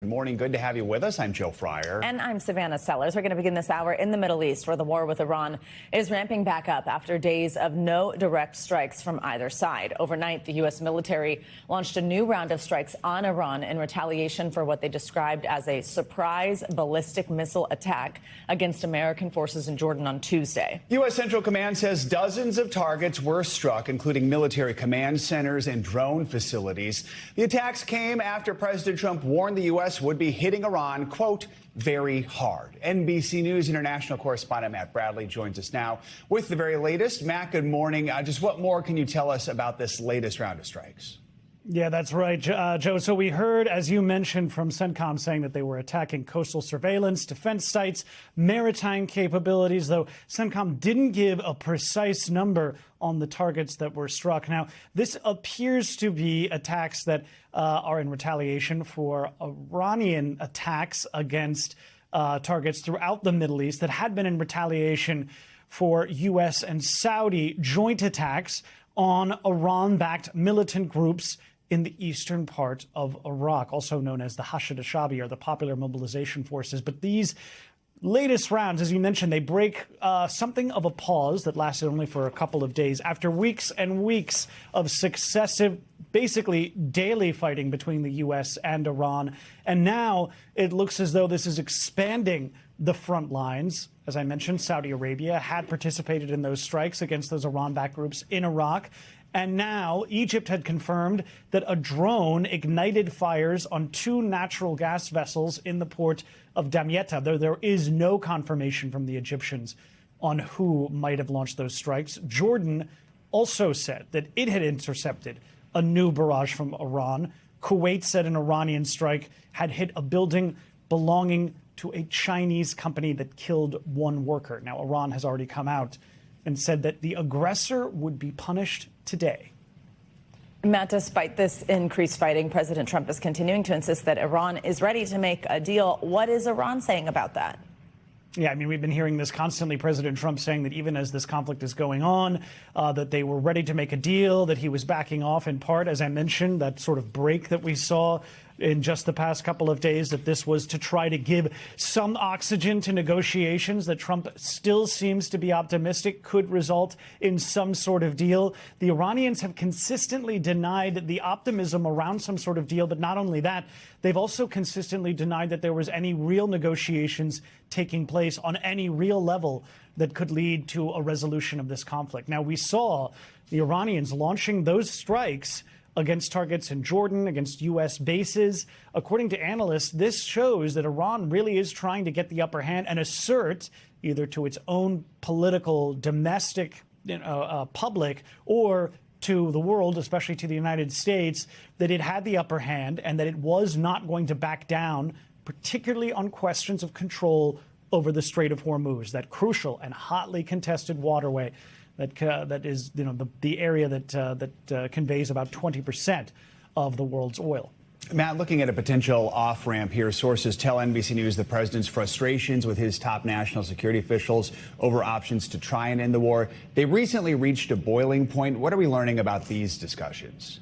Good morning. Good to have you with us. I'm Joe Fryer. And I'm Savannah Sellers. We're going to begin this hour in the Middle East, where the war with Iran is ramping back up after days of no direct strikes from either side. Overnight, the U.S. military launched a new round of strikes on Iran in retaliation for what they described as a surprise ballistic missile attack against American forces in Jordan on Tuesday. U.S. Central Command says dozens of targets were struck, including military command centers and drone facilities. The attacks came after President Trump warned the U.S. would be hitting Iran, quote, very hard. NBC News international correspondent Matt Bradley joins us now with the very latest. Matt, good morning. Just what more can you tell us about this latest round of strikes? Yeah, that's right, Joe. So we heard, as you mentioned, from CENTCOM saying that they were attacking coastal surveillance, defense sites, maritime capabilities, though CENTCOM didn't give a precise number on the targets that were struck. Now, this appears to be attacks that are in retaliation for Iranian attacks against targets throughout the Middle East that had been in retaliation for U.S. and Saudi joint attacks on Iran-backed militant groups in the eastern part of Iraq, also known as the Hashd al-Shaabi, or the Popular Mobilization Forces. But these latest rounds, as you mentioned, they break something of a pause that lasted only for a couple of days after weeks and weeks of successive, basically daily fighting between the U.S. and Iran. And now it looks as though this is expanding the front lines. As I mentioned, Saudi Arabia had participated in those strikes against those Iran-backed groups in Iraq. And now Egypt had confirmed that a drone ignited fires on 2 natural gas vessels in the port of Damietta, though there is no confirmation from the Egyptians on who might have launched those strikes. Jordan also said that it had intercepted a new barrage from Iran. Kuwait said an Iranian strike had hit a building belonging to a Chinese company that killed 1 worker. Now, Iran has already come out and said that the aggressor would be punished today. Matt, despite this increased fighting, President Trump is continuing to insist that Iran is ready to make a deal. What is Iran saying about that? Yeah, I mean, we've been hearing this constantly. President Trump saying that even as this conflict is going on, that they were ready to make a deal, that he was backing off in part, as I mentioned, that sort of break that we saw in just the past couple of days, that this was to try to give some oxygen to negotiations that Trump still seems to be optimistic could result in some sort of deal. The Iranians have consistently denied the optimism around some sort of deal, but not only that, they've also consistently denied that there was any real negotiations taking place on any real level that could lead to a resolution of this conflict. Now, we saw the Iranians launching those strikes against targets in Jordan, against U.S. bases. According to analysts, this shows that Iran really is trying to get the upper hand and assert, either to its own political, domestic public, or to the world, especially to the United States, that it had the upper hand and that it was not going to back down, particularly on questions of control over the Strait of Hormuz, that crucial and hotly contested waterway that is, the area that conveys about 20% of the world's oil. Matt, looking at a potential off-ramp here, sources tell NBC News the president's frustrations with his top national security officials over options to try and end the war. They recently reached a boiling point. What are we learning about these discussions?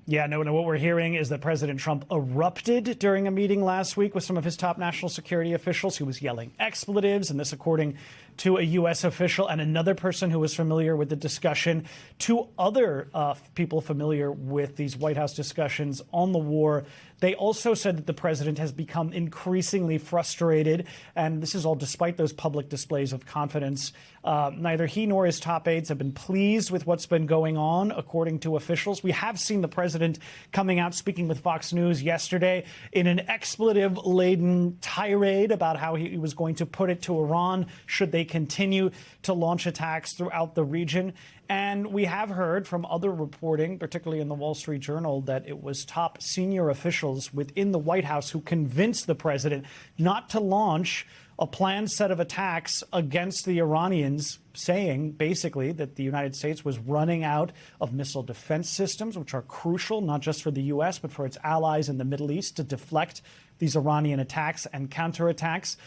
Yeah, no, what we're hearing is that President Trump erupted during a meeting last week with some of his top national security officials. He was yelling expletives, and this according to a U.S. official and another person who was familiar with the discussion. 2 other people familiar with these White House discussions on the war. They also said that the president has become increasingly frustrated, and this is all despite those public displays of confidence. Neither he nor his top aides have been pleased with what's been going on, according to officials. We have seen the president coming out speaking with Fox News yesterday in an expletive-laden tirade about how he was going to put it to Iran should they continue to launch attacks throughout the region. And we have heard from other reporting, particularly in the Wall Street Journal, that it was top senior officials within the White House who convinced the president not to launch a planned set of attacks against the Iranians, saying basically that the United States was running out of missile defense systems, which are crucial not just for the U.S., but for its allies in the Middle East to deflect these Iranian attacks and counterattacks,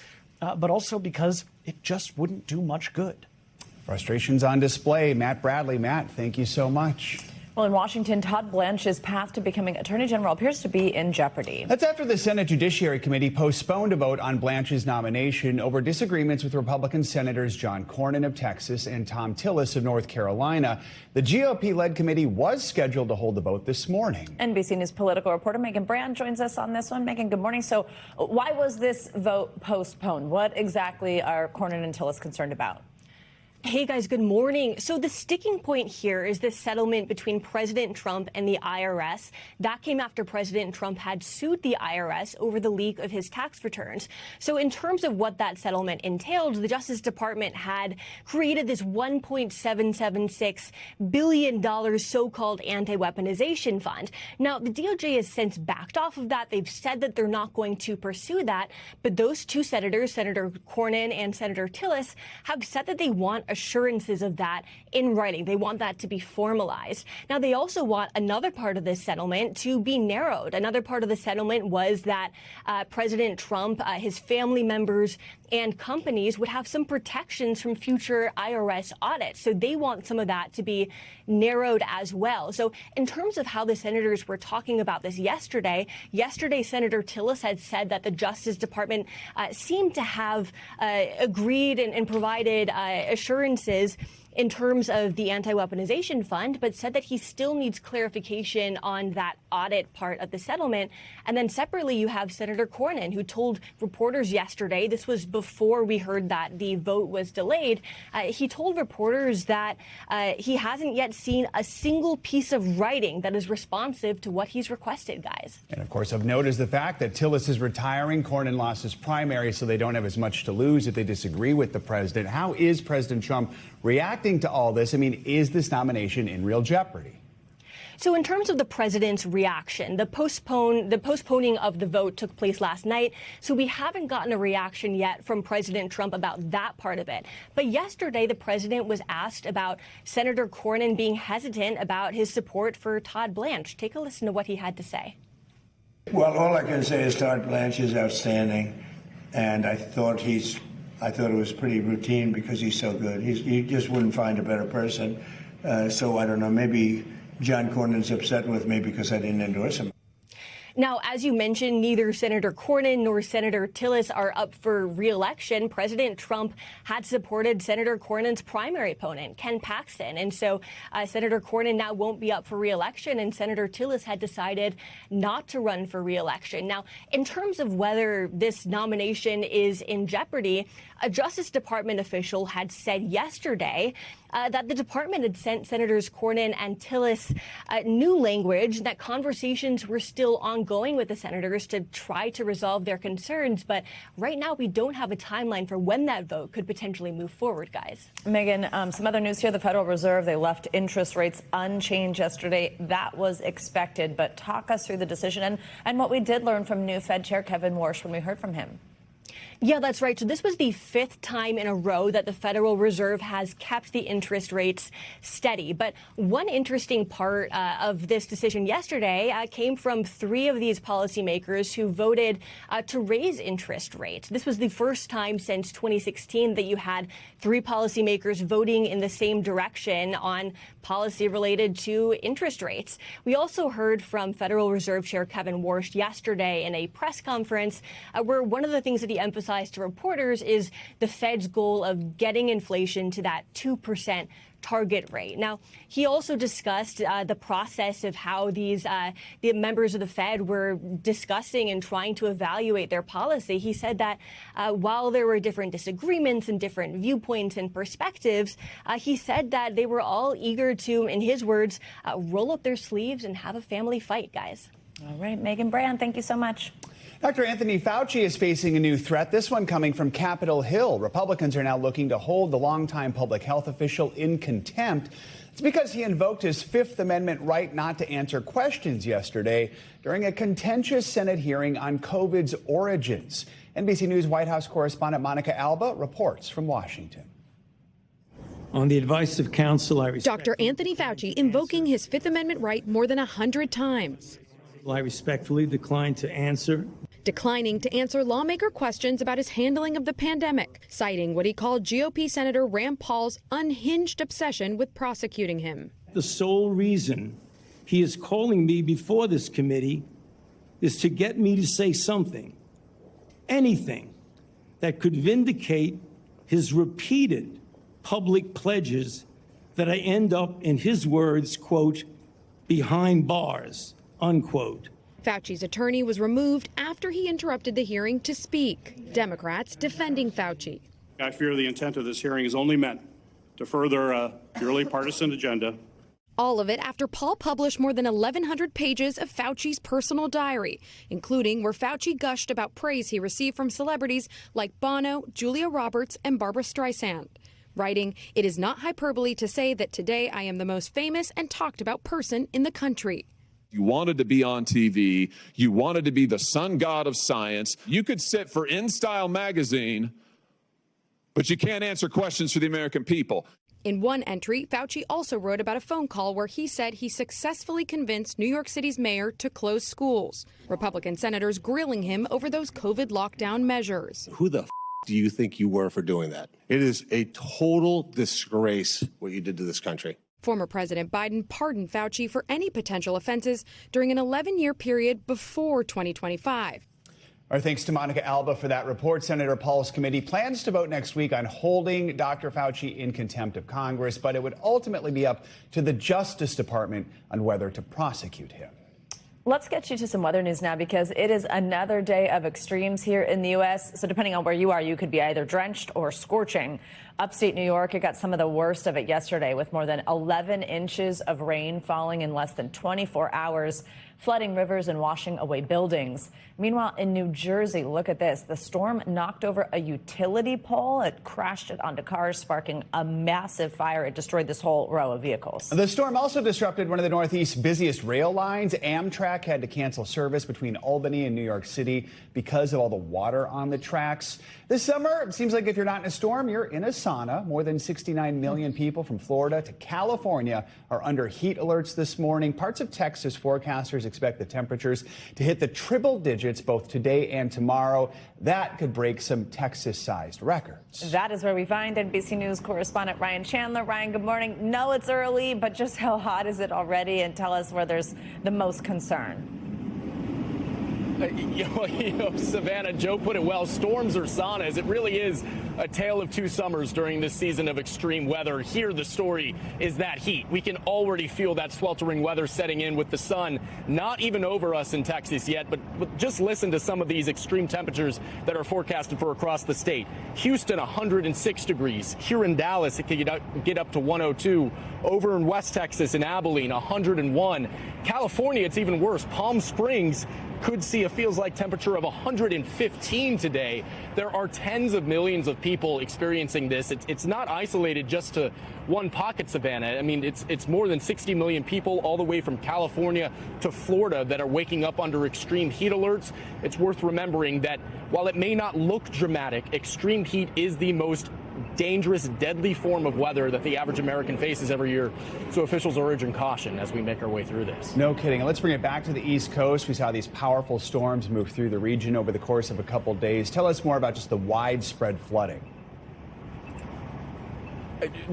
but also because it just wouldn't do much good. Frustrations on display. Matt Bradley. Matt, thank you so much. Well, in Washington, Todd Blanche's path to becoming Attorney General appears to be in jeopardy. That's after the Senate Judiciary Committee postponed a vote on Blanche's nomination over disagreements with Republican Senators John Cornyn of Texas and Thom Tillis of North Carolina. The GOP-led committee was scheduled to hold the vote this morning. NBC News political reporter Megan Brand joins us on this one. Megan, good morning. So why was this vote postponed? What exactly are Cornyn and Tillis concerned about? Hey guys, good morning. So the sticking point here is this settlement between President Trump and the IRS. That came after President Trump had sued the IRS over the leak of his tax returns. So in terms of what that settlement entailed, the Justice Department had created this $1.776 billion so-called anti-weaponization fund. Now, the DOJ has since backed off of that. They've said that they're not going to pursue that. But those two senators, Senator Cornyn and Senator Tillis, have said that they want assurances of that in writing. They want that to be formalized. Now, they also want another part of this settlement to be narrowed. Another part of the settlement was that President Trump, his family members, and companies would have some protections from future IRS audits. So they want some of that to be narrowed as well. So in terms of how the senators were talking about this yesterday, Senator Tillis had said that the Justice Department seemed to have agreed and provided assurances in terms of the anti-weaponization fund, but said that he still needs clarification on that audit part of the settlement. And then separately, you have Senator Cornyn, who told reporters yesterday, this was before we heard that the vote was delayed, he told reporters that he hasn't yet seen a single piece of writing that is responsive to what he's requested, guys. And of course, of note is the fact that Tillis is retiring. Cornyn lost his primary, so they don't have as much to lose if they disagree with the president. How is President Trump reacting to all this? I mean, is this nomination in real jeopardy? So in terms of the president's reaction, the postponing of the vote took place last night. So we haven't gotten a reaction yet from President Trump about that part of it. But yesterday, the president was asked about Senator Cornyn being hesitant about his support for Todd Blanche. Take a listen to what he had to say. Well, all I can say is Todd Blanche is outstanding. And I thought it was pretty routine because he's so good. You just wouldn't find a better person. So I don't know, maybe John Cornyn's upset with me because I didn't endorse him. Now, as you mentioned, neither Senator Cornyn nor Senator Tillis are up for re-election. President Trump had supported Senator Cornyn's primary opponent, Ken Paxton. And so Senator Cornyn now won't be up for re-election, and Senator Tillis had decided not to run for re-election. Now, in terms of whether this nomination is in jeopardy, a Justice Department official had said yesterday that the department had sent Senators Cornyn and Tillis new language, that conversations were still ongoing with the senators to try to resolve their concerns. But right now, we don't have a timeline for when that vote could potentially move forward, guys. Megan, some other news here. The Federal Reserve, they left interest rates unchanged yesterday. That was expected. But talk us through the decision and what we did learn from new Fed Chair Kevin Warsh when we heard from him. Yeah, that's right. So this was the fifth time in a row that the Federal Reserve has kept the interest rates steady. But one interesting part of this decision yesterday came from three of these policymakers who voted to raise interest rates. This was the first time since 2016 that you had three policymakers voting in the same direction on policy related to interest rates. We also heard from Federal Reserve Chair Kevin Warsh yesterday in a press conference where one of the things that he emphasized to reporters is the Fed's goal of getting inflation to that 2% target rate. Now, he also discussed the process of how the members of the Fed were discussing and trying to evaluate their policy. He said that while there were different disagreements and different viewpoints and perspectives, he said that they were all eager to, in his words, roll up their sleeves and have a family fight, guys. All right, Megan Brand, thank you so much. Dr. Anthony Fauci is facing a new threat, this one coming from Capitol Hill. Republicans are now looking to hold the longtime public health official in contempt. It's because he invoked his Fifth Amendment right not to answer questions yesterday during a contentious Senate hearing on COVID's origins. NBC News White House correspondent Monica Alba reports from Washington. On the advice of counsel, I respect Dr. Anthony Fauci invoking his Fifth Amendment right more than 100 times. I respectfully decline to answer. Declining to answer lawmaker questions about his handling of the pandemic, citing what he called GOP Senator Rand Paul's unhinged obsession with prosecuting him. The sole reason he is calling me before this committee is to get me to say something, anything, that could vindicate his repeated public pledges that I end up, in his words, quote, behind bars, unquote. Fauci's attorney was removed after he interrupted the hearing to speak. Democrats defending Fauci. I fear the intent of this hearing is only meant to further a purely partisan agenda. All of it after Paul published more than 1,100 pages of Fauci's personal diary, including where Fauci gushed about praise he received from celebrities like Bono, Julia Roberts, and Barbra Streisand. Writing, "It is not hyperbole to say that today I am the most famous and talked about person in the country." You wanted to be on TV. You wanted to be the sun god of science. You could sit for InStyle magazine, but you can't answer questions for the American people. In one entry, Fauci also wrote about a phone call where he said he successfully convinced New York City's mayor to close schools. Republican senators grilling him over those COVID lockdown measures. Who the do you think you were for doing that? It is a total disgrace what you did to this country. Former President Biden pardoned Fauci for any potential offenses during an 11-year period before 2025. Our thanks to Monica Alba for that report. Senator Paul's committee plans to vote next week on holding Dr. Fauci in contempt of Congress, but it would ultimately be up to the Justice Department on whether to prosecute him. Let's get you to some weather news now, because it is another day of extremes here in the U.S. So depending on where you are, you could be either drenched or scorching. Upstate New York, it got some of the worst of it yesterday, with more than 11 inches of rain falling in less than 24 hours, flooding rivers and washing away buildings. Meanwhile, in New Jersey, look at this. The storm knocked over a utility pole. It crashed it onto cars, sparking a massive fire. It destroyed this whole row of vehicles. The storm also disrupted one of the Northeast's busiest rail lines. Amtrak had to cancel service between Albany and New York City because of all the water on the tracks. This summer, it seems like if you're not in a storm, you're in a sauna. More than 69 million people from Florida to California are under heat alerts this morning. Parts of Texas forecasters expect the temperatures to hit the triple digits both today and tomorrow. That could break some Texas-sized records. That is where we find NBC News correspondent Ryan Chandler. Ryan, good morning. No, it's early, but just how hot is it already? And tell us where there's the most concern. Savannah, Joe put it well. Storms or saunas. It really is a tale of two summers during this season of extreme weather. Here, the story is that heat. We can already feel that sweltering weather setting in with the sun not even over us in Texas yet. But just listen to some of these extreme temperatures that are forecasted for across the state. Houston, 106 degrees. Here in Dallas, it could get up to 102. Over in West Texas, in Abilene, 101. California, it's even worse. Palm Springs could see a feels-like temperature of 115 today. There are tens of millions of people experiencing this. It's not isolated just to one pocket, Savannah. I mean, it's more than 60 million people all the way from California to Florida that are waking up under extreme heat alerts. It's worth remembering that while it may not look dramatic, extreme heat is the most dangerous, deadly form of weather that the average American faces every year. So officials are urging caution as we make our way through this. No kidding. Let's bring it back to the East Coast. We saw these powerful storms move through the region over the course of a couple days. Tell us more about just the widespread flooding.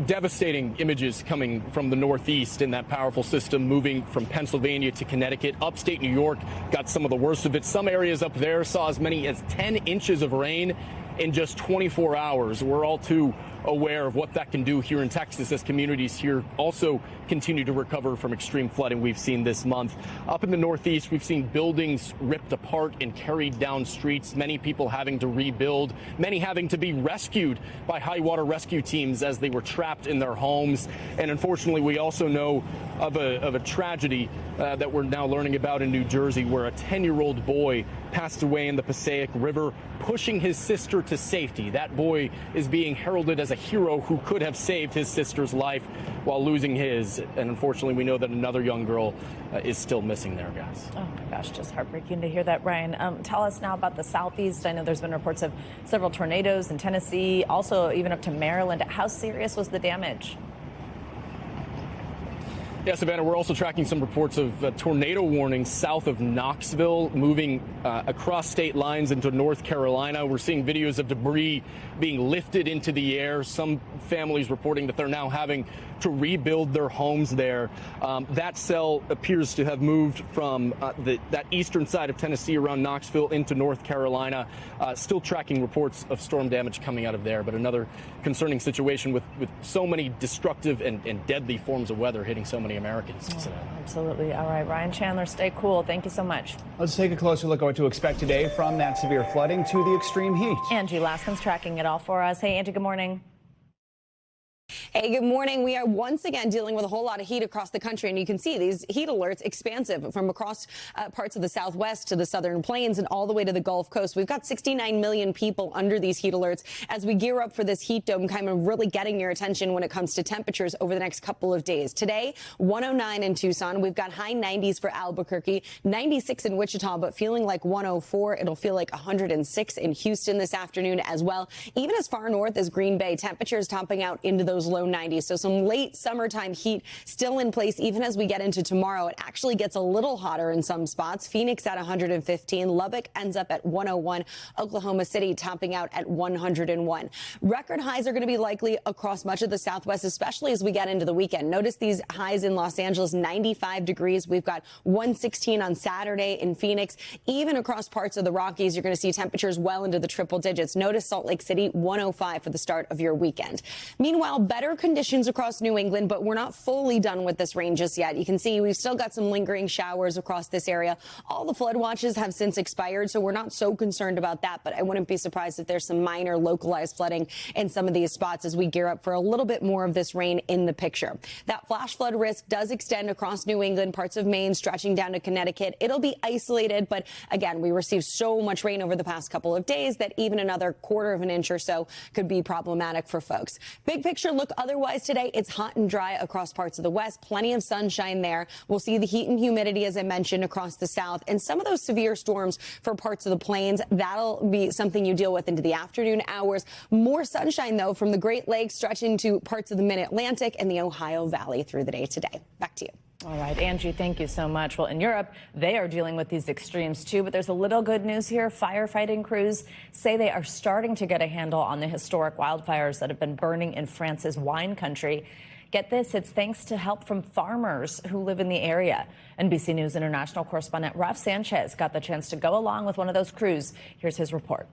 Devastating images coming from the Northeast in that powerful system moving from Pennsylvania to Connecticut. Upstate New York got some of the worst of it. Some areas up there saw as many as 10 inches of rain in just 24 hours. We're all too aware of what that can do here in Texas as communities here also continue to recover from extreme flooding we've seen this month. Up in the Northeast, we've seen buildings ripped apart and carried down streets, many people having to rebuild, many having to be rescued by high water rescue teams as they were trapped in their homes. And unfortunately, we also know of a tragedy that we're now learning about in New Jersey, where a 10-year-old boy passed away in the Passaic River, pushing his sister to safety. That boy is being heralded as a hero who could have saved his sister's life while losing his. And unfortunately, we know that another young girl is still missing there, guys. Oh, my gosh, just heartbreaking to hear that, Ryan. Tell us now about the Southeast. I know there's been reports of several tornadoes in Tennessee, also even up to Maryland. How serious was the damage? Yeah, Savannah, we're also tracking some reports of tornado warnings south of Knoxville, moving across state lines into North Carolina. We're seeing videos of debris being lifted into the air. Some families reporting that they're now having to rebuild their homes there. That cell appears to have moved from that eastern side of Tennessee around Knoxville into North Carolina. Still tracking reports of storm damage coming out of there, but another concerning situation with so many destructive and deadly forms of weather hitting so many Americans. Oh, absolutely. All right, Ryan Chandler, stay cool. Thank you so much. Let's take a closer look at what to expect today, from that severe flooding to the extreme heat. Angie Laskin's tracking it all for us. Hey, Angie, good morning. Hey, good morning. We are once again dealing with a whole lot of heat across the country, and you can see these heat alerts expansive from across parts of the Southwest to the Southern Plains and all the way to the Gulf Coast. We've got 69 million people under these heat alerts as we gear up for this heat dome, kind of really getting your attention when it comes to temperatures over the next couple of days. Today, 109 in Tucson. We've got high 90s for Albuquerque, 96 in Wichita, but feeling like 104. It'll feel like 106 in Houston this afternoon as well. Even as far north as Green Bay, temperatures topping out into those low 90s. So some late summertime heat still in place even as we get into tomorrow. It actually gets a little hotter in some spots. Phoenix at 115. Lubbock ends up at 101. Oklahoma City topping out at 101. Record highs are going to be likely across much of the Southwest, especially as we get into the weekend. Notice these highs in Los Angeles, 95 degrees. We've got 116 on Saturday in Phoenix. Even across parts of the Rockies, you're going to see temperatures well into the triple digits. Notice Salt Lake City, 105 for the start of your weekend. Meanwhile, better conditions across New England, but we're not fully done with this rain just yet. You can see we've still got some lingering showers across this area. All the flood watches have since expired, so we're not so concerned about that, but I wouldn't be surprised if there's some minor localized flooding in some of these spots as we gear up for a little bit more of this rain in the picture. That flash flood risk does extend across New England, parts of Maine, stretching down to Connecticut. It'll be isolated, but again, we received so much rain over the past couple of days that even another quarter of an inch or so could be problematic for folks. Big picture look otherwise today, it's hot and dry across parts of the West. Plenty of sunshine there. We'll see the heat and humidity, as I mentioned, across the South, and some of those severe storms for parts of the plains. That'll be something you deal with into the afternoon hours. More sunshine, though, from the Great Lakes stretching to parts of the Mid-Atlantic and the Ohio Valley through the day today. Back to you. All right, Angie, thank you so much. Well, in Europe, they are dealing with these extremes, too. But there's a little good news here. Firefighting crews say they are starting to get a handle on the historic wildfires that have been burning in France's wine country. Get this, it's thanks to help from farmers who live in the area. NBC News international correspondent Ralph Sanchez got the chance to go along with one of those crews. Here's his report.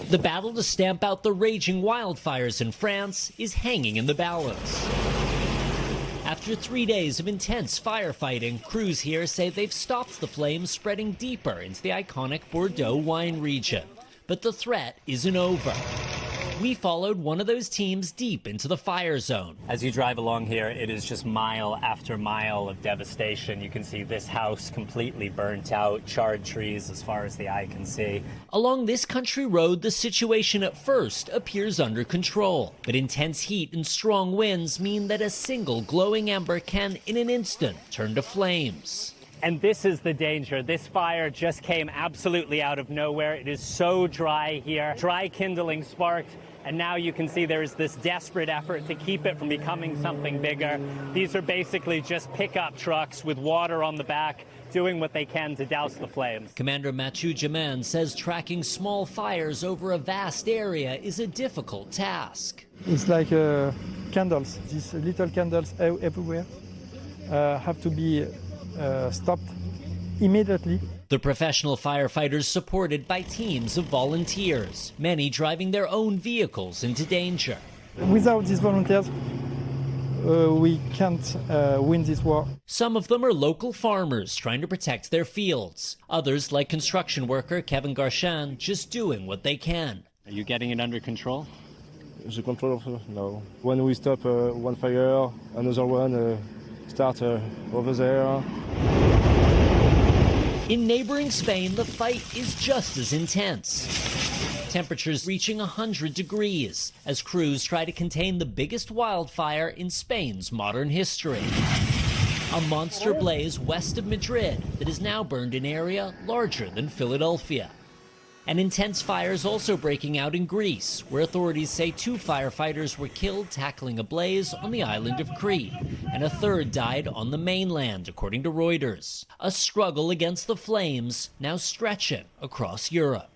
The battle to stamp out the raging wildfires in France is hanging in the balance. After 3 days of intense firefighting, crews here say they've stopped the flames spreading deeper into the iconic Bordeaux wine region. But the threat isn't over. We followed one of those teams deep into the fire zone. As you drive along here, it is just mile after mile of devastation. You can see this house completely burnt out, charred trees as far as the eye can see. Along this country road, the situation at first appears under control. But intense heat and strong winds mean that a single glowing ember can, in an instant, turn to flames. And this is the danger. This fire just came absolutely out of nowhere. It is so dry here. Dry kindling sparked. And now you can see there is this desperate effort to keep it from becoming something bigger. These are basically just pickup trucks with water on the back, doing what they can to douse the flames. Commander Mathieu Jamin says tracking small fires over a vast area is a difficult task. It's like candles. These little candles everywhere have to be stopped immediately. The professional firefighters supported by teams of volunteers, many driving their own vehicles into danger. Without these volunteers, we can't win this war. Some of them are local farmers trying to protect their fields. Others, like construction worker Kevin Garchan, just doing what they can. Are you getting it under control? The control of no. When we stop one fire, another one start over there. In neighboring Spain, the fight is just as intense. Temperatures reaching 100 degrees as crews try to contain the biggest wildfire in Spain's modern history. A monster blaze west of Madrid that has now burned an area larger than Philadelphia. And intense fires also breaking out in Greece, where authorities say 2 firefighters were killed tackling a blaze on the island of Crete, and a third died on the mainland, according to Reuters. A struggle against the flames now stretching across Europe.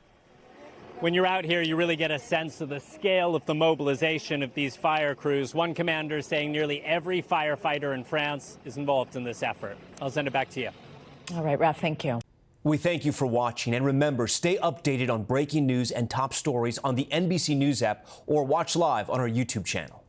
When you're out here, you really get a sense of the scale of the mobilization of these fire crews. One commander saying nearly every firefighter in France is involved in this effort. I'll send it back to you. All right, Raf, thank you. We thank you for watching, and remember, stay updated on breaking news and top stories on the NBC News app or watch live on our YouTube channel.